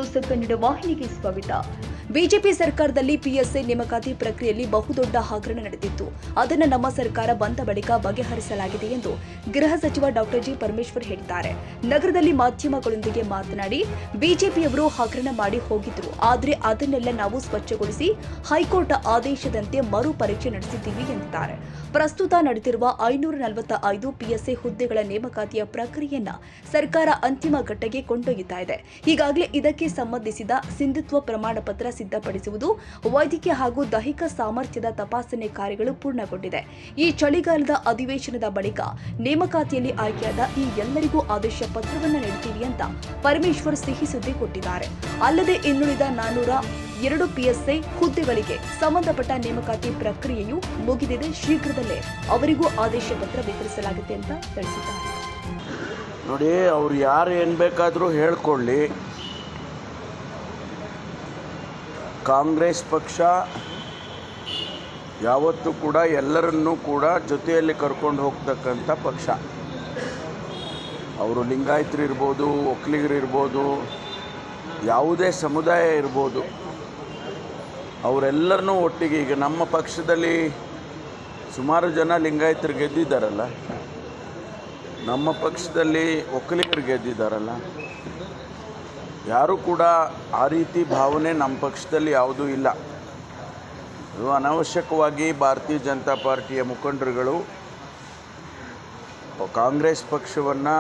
News Kannada ವಾಹಿನಿಗೆ ಸ್ವಾಗತ. BJP ಸರ್ಕಾರದಲ್ಲಿ ಪಿಎಸ್ಐ ನೇಮಕಾತಿ ಪ್ರಕ್ರಿಯೆಯಲ್ಲಿ ಬಹುದೊಡ್ಡ ಹಗರಣ ನಡೆದಿತ್ತು. ಅದನ್ನು ನಮ್ಮ ಸರ್ಕಾರ ಬಂದ ಬಳಿಕ ಬಗೆಹರಿಸಲಾಗಿದೆ ಎಂದು ಗೃಹ ಸಚಿವ ಡಾಕ್ಟರ್ ಜಿ ಪರಮೇಶ್ವರ್ ಹೇಳಿದ್ದಾರೆ. ನಗರದಲ್ಲಿ ಮಾಧ್ಯಮಗಳೊಂದಿಗೆ ಮಾತನಾಡಿ, ಬಿಜೆಪಿಯವರು ಹಗರಣ ಮಾಡಿ ಹೋಗಿದ್ರು, ಆದರೆ ಅದನ್ನೆಲ್ಲ ನಾವು ಸ್ವಚ್ಛಗೊಳಿಸಿ ಹೈಕೋರ್ಟ್ ಆದೇಶದಂತೆ ಮರು ಪರೀಕ್ಷೆ ನಡೆಸಿದ್ದೀವಿ ಎಂದಿದ್ದಾರೆ. ಪ್ರಸ್ತುತ ನಡೆದಿರುವ 545 ಪಿಎಸ್ಐ ಹುದ್ದೆಗಳ ನೇಮಕಾತಿಯ ಪ್ರಕ್ರಿಯೆಯನ್ನ ಸರ್ಕಾರ ಅಂತಿಮ ಘಟ್ಟಕ್ಕೆ ಕೊಂಡೊಯ್ಯುತ್ತಾ ಇದೆ. ಈಗಾಗಲೇ ಇದಕ್ಕೆ ಸಂಬಂಧಿಸಿದ ಸಿಂಧುತ್ವ ಪ್ರಮಾಣ ಪತ್ರ ಸಿದ್ಧಪಡಿಸುವುದು, ವೈದ್ಯಕೀಯ ಹಾಗೂ ದೈಹಿಕ ಸಾಮರ್ಥ್ಯದ ತಪಾಸಣೆ ಕಾರ್ಯಗಳು ಪೂರ್ಣಗೊಂಡಿದೆ. ಈ ಚಳಿಗಾಲದ ಅಧಿವೇಶನದ ಬಳಿಕ ನೇಮಕಾತಿಯಲ್ಲಿ ಆಯ್ಕೆಯಾದ ಈ ಎಲ್ಲರಿಗೂ ಆದೇಶ ಪತ್ರವನ್ನು ನೀಡುತ್ತೀವಿ ಅಂತ ಪರಮೇಶ್ವರ್ ಸಿಹಿ ಸುದ್ದಿ ಕೊಟ್ಟಿದ್ದಾರೆ. ಅಲ್ಲದೆ ಇನ್ನುಳಿದ 402 ಪಿಎಸ್ಐ ಹುದ್ದೆಗಳಿಗೆ ಸಂಬಂಧಪಟ್ಟ ನೇಮಕಾತಿ ಪ್ರಕ್ರಿಯೆಯು ಮುಗಿದಿದೆ. ಶೀಘ್ರದಲ್ಲೇ ಅವರಿಗೂ ಆದೇಶ ಪತ್ರ ವಿತರಿಸಲಾಗುತ್ತೆ ಅಂತ ತಿಳಿಸಿದ್ದಾರೆ. ನೋಡಿ, ಅವ್ರು ಯಾರು ಏನು ಬೇಕಾದರೂ ಹೇಳ್ಕೊಳ್ಳಿ, ಕಾಂಗ್ರೆಸ್ ಪಕ್ಷ ಯಾವತ್ತೂ ಕೂಡ ಎಲ್ಲರನ್ನೂ ಕೂಡ ಜೊತೆಯಲ್ಲಿ ಕರ್ಕೊಂಡು ಹೋಗ್ತಕ್ಕಂಥ ಪಕ್ಷ. ಅವರು ಲಿಂಗಾಯತರು ಇರ್ಬೋದು, ಒಕ್ಕಲಿಗರು ಇರ್ಬೋದು, ಯಾವುದೇ ಸಮುದಾಯ ಇರ್ಬೋದು, ಅವರೆಲ್ಲರನ್ನೂ ಒಟ್ಟಿಗೆ. ಈಗ ನಮ್ಮ ಪಕ್ಷದಲ್ಲಿ ಸುಮಾರು ಜನ ಲಿಂಗಾಯತರು ಗೆದ್ದಿದ್ದಾರಲ್ಲ, ನಮ್ಮ ಪಕ್ಷದಲ್ಲಿ ಒಕ್ಕಲಿಗರು ಗೆದ್ದಿದ್ದಾರಲ್ಲ, ಯಾರೂ ಕೂಡ ಆ ರೀತಿ ಭಾವನೆ ನಮ್ಮ ಪಕ್ಷದಲ್ಲಿ ಯಾವುದೂ ಇಲ್ಲ. ಅದು ಅನಾವಶ್ಯಕವಾಗಿ ಭಾರತೀಯ ಜನತಾ ಪಾರ್ಟಿಯ ಮುಖಂಡರುಗಳು ಕಾಂಗ್ರೆಸ್ ಪಕ್ಷವನ್ನು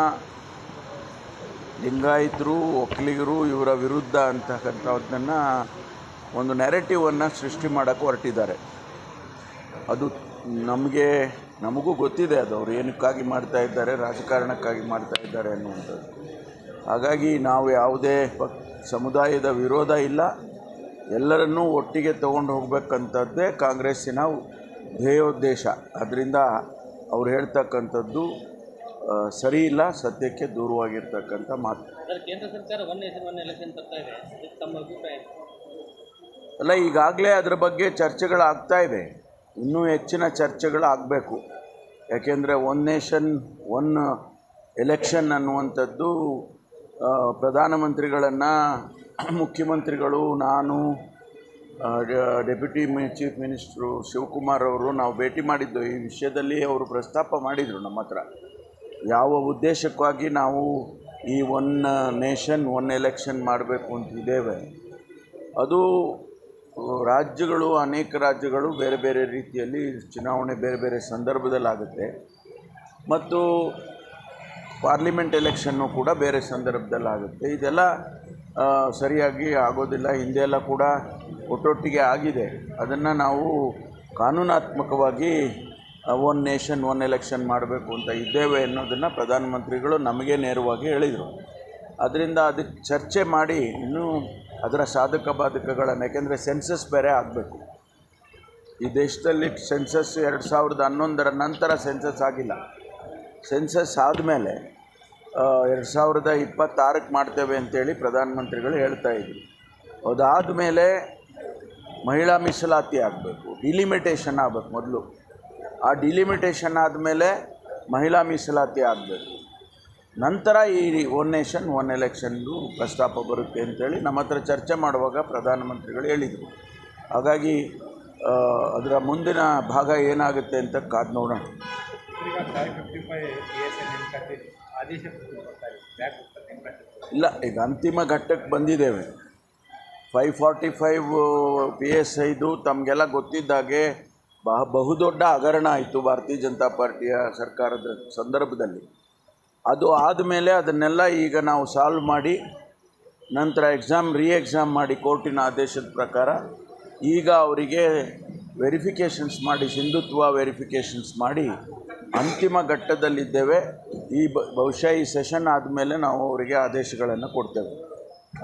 ಲಿಂಗಾಯತರು, ಒಕ್ಕಲಿಗರು ಇವರ ವಿರುದ್ಧ ಅಂತಕ್ಕಂಥದ್ದನ್ನು ಒಂದು ನ್ಯಾರೇಟಿವನ್ನು ಸೃಷ್ಟಿ ಮಾಡೋಕ್ಕೆ ಹೊರಟಿದ್ದಾರೆ. ಅದು ನಮಗೂ ಗೊತ್ತಿದೆ, ಅದು ಅವ್ರು ಏನಕ್ಕಾಗಿ ಮಾಡ್ತಾ ಇದ್ದಾರೆ, ರಾಜಕಾರಣಕ್ಕಾಗಿ ಮಾಡ್ತಾ ಇದ್ದಾರೆ ಅನ್ನುವಂಥದ್ದು. ಹಾಗಾಗಿ ನಾವು ಯಾವುದೇ ಸಮುದಾಯದ ವಿರೋಧ ಇಲ್ಲ, ಎಲ್ಲರನ್ನೂ ಒಟ್ಟಿಗೆ ತೊಗೊಂಡು ಹೋಗಬೇಕಂಥದ್ದೇ ಕಾಂಗ್ರೆಸ್ಸಿನ ಧ್ಯೇಯೋದ್ದೇಶ. ಅದರಿಂದ ಅವ್ರು ಹೇಳ್ತಕ್ಕಂಥದ್ದು ಸರಿ ಇಲ್ಲ, ಸತ್ಯಕ್ಕೆ ದೂರವಾಗಿರ್ತಕ್ಕಂಥ ಮಾತು. ಕೇಂದ್ರ ಸರ್ಕಾರ ಒನ್ ನೇಷನ್ ಒನ್ ಎಲೆಕ್ಷನ್ ತರ್ತಾ ಇದೆ, ತಮ್ಮ ಅಭಿಪ್ರಾಯ? ಅಲ್ಲ, ಈಗಾಗಲೇ ಅದರ ಬಗ್ಗೆ ಚರ್ಚೆಗಳಾಗ್ತಾ ಇದೆ, ಇನ್ನೂ ಹೆಚ್ಚಿನ ಚರ್ಚೆಗಳಾಗಬೇಕು. ಯಾಕೆಂದರೆ ಒನ್ ನೇಷನ್ ಒನ್ ಎಲೆಕ್ಷನ್ ಅನ್ನುವಂಥದ್ದು ಪ್ರಧಾನಮಂತ್ರಿಗಳನ್ನು, ಮುಖ್ಯಮಂತ್ರಿಗಳು, ನಾನು, ಡೆಪ್ಯೂಟಿ ಚೀಫ್ ಮಿನಿಸ್ಟ್ರು ಶಿವಕುಮಾರ್ ಅವರು ನಾವು ಭೇಟಿ ಮಾಡಿದ್ದು. ಈ ವಿಷಯದಲ್ಲಿ ಅವರು ಪ್ರಸ್ತಾಪ ಮಾಡಿದರು ನಮ್ಮ ಹತ್ರ, ಯಾವ ಉದ್ದೇಶಕ್ಕಾಗಿ ನಾವು ಈ ಒನ್ ನೇಷನ್ ಒನ್ ಎಲೆಕ್ಷನ್ ಮಾಡಬೇಕು ಅಂತಿದ್ದೇವೆ. ಅದು ರಾಜ್ಯಗಳು, ಅನೇಕ ರಾಜ್ಯಗಳು ಬೇರೆ ಬೇರೆ ರೀತಿಯಲ್ಲಿ ಚುನಾವಣೆ ಬೇರೆ ಬೇರೆ ಸಂದರ್ಭದಲ್ಲಾಗುತ್ತೆ, ಮತ್ತು ಪಾರ್ಲಿಮೆಂಟ್ ಎಲೆಕ್ಷನ್ನು ಕೂಡ ಬೇರೆ ಸಂದರ್ಭದಲ್ಲಾಗುತ್ತೆ. ಇದೆಲ್ಲ ಸರಿಯಾಗಿ ಆಗೋದಿಲ್ಲ. ಹಿಂದೆ ಎಲ್ಲ ಕೂಡ ಒಟ್ಟೊಟ್ಟಿಗೆ ಆಗಿದೆ. ಅದನ್ನು ನಾವು ಕಾನೂನಾತ್ಮಕವಾಗಿ ಒನ್ ನೇಷನ್ ಒನ್ ಎಲೆಕ್ಷನ್ ಮಾಡಬೇಕು ಅಂತ ಇದ್ದೇವೆ ಅನ್ನೋದನ್ನು ಪ್ರಧಾನಮಂತ್ರಿಗಳು ನಮಗೆ ನೇರವಾಗಿ ಹೇಳಿದರು. ಅದರಿಂದ ಅದಕ್ಕೆ ಚರ್ಚೆ ಮಾಡಿ ಇನ್ನೂ ಅದರ ಸಾಧಕ ಬಾಧಕಗಳನ್ನು, ಯಾಕೆಂದರೆ ಸೆನ್ಸಸ್ ಬೇರೆ ಆಗಬೇಕು. ಈ ದೇಶದಲ್ಲಿ ಸೆನ್ಸಸ್ 2011 ನಂತರ ಸೆನ್ಸಸ್ ಆಗಿಲ್ಲ. ಸೆನ್ಸಸ್ ಆದಮೇಲೆ 2026ಕ್ಕೆ ಮಾಡ್ತೇವೆ ಅಂತೇಳಿ ಪ್ರಧಾನಮಂತ್ರಿಗಳು ಹೇಳ್ತಾಯಿದ್ರು. ಅದಾದಮೇಲೆ ಮಹಿಳಾ ಮೀಸಲಾತಿ ಆಗಬೇಕು, ಡಿಲಿಮಿಟೇಷನ್ ಆಗಬೇಕು ಮೊದಲು. ಆ ಡಿಲಿಮಿಟೇಷನ್ ಆದಮೇಲೆ ಮಹಿಳಾ ಮೀಸಲಾತಿ ಆಗಬೇಕು. ನಂತರ ಈ ಒನ್ ನೇಷನ್ ಒನ್ ಎಲೆಕ್ಷನ್ದು ಪ್ರಸ್ತಾಪ ಬರುತ್ತೆ ಅಂತೇಳಿ ನಮ್ಮ ಹತ್ರ ಚರ್ಚೆ ಮಾಡುವಾಗ ಪ್ರಧಾನಮಂತ್ರಿಗಳು ಹೇಳಿದರು. ಹಾಗಾಗಿ ಅದರ ಮುಂದಿನ ಭಾಗ ಏನಾಗುತ್ತೆ ಅಂತ ಕಾದು ನೋಡೋಣ. ಇಲ್ಲ, ಈಗ ಅಂತಿಮ ಘಟ್ಟಕ್ಕೆ ಬಂದಿದ್ದೇವೆ. 545 PSIದು ತಮಗೆಲ್ಲ ಗೊತ್ತಿದ್ದಾಗೆ ಬಹುದೊಡ್ಡ ಹಗರಣ ಆಯಿತು ಭಾರತೀಯ ಜನತಾ ಪಾರ್ಟಿಯ ಸರ್ಕಾರದ ಸಂದರ್ಭದಲ್ಲಿ. ಅದು ಆದಮೇಲೆ ಅದನ್ನೆಲ್ಲ ಈಗ ನಾವು ಸಾಲ್ವ್ ಮಾಡಿ, ನಂತರ ರೀ ಎಕ್ಸಾಮ್ ಮಾಡಿ ಕೋರ್ಟಿನ ಆದೇಶದ ಪ್ರಕಾರ ಈಗ ಅವರಿಗೆ ವೆರಿಫಿಕೇಷನ್ಸ್ ಮಾಡಿ, ಸಿಂಧುತ್ವ ವೆರಿಫಿಕೇಷನ್ಸ್ ಮಾಡಿ ಅಂತಿಮ ಘಟ್ಟದಲ್ಲಿದ್ದೇವೆ. ಬಹುಶಃ ಈ ಸೆಷನ್ ಆದಮೇಲೆ ನಾವು ಅವರಿಗೆ ಆದೇಶಗಳನ್ನು ಕೊಡ್ತೇವೆ.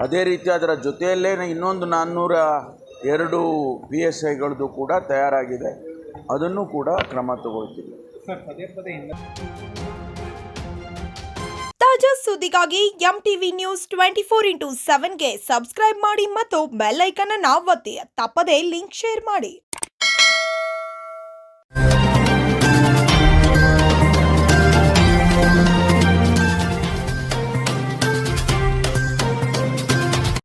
ಅದೇ ರೀತಿ ಅದರ ಜೊತೆಯಲ್ಲೇ ಇನ್ನೊಂದು 402 PSIಗಳದ್ದು ಕೂಡ ತಯಾರಾಗಿದೆ, ಅದನ್ನು ಕೂಡ ಕ್ರಮ ತಗೊಳ್ತೀವಿ. ತಾಜಾ ಸುದ್ದಿಗಾಗಿ MTV ನ್ಯೂಸ್ 24/7ಗೆ ಸಬ್ಸ್ಕ್ರೈಬ್ ಮಾಡಿ ಮತ್ತು ಬೆಲ್ ಐಕಾನ್ ಅನ್ನು ಒತ್ತಿ. ತಪ್ಪದೇ ಲಿಂಕ್ ಶೇರ್ ಮಾಡಿ.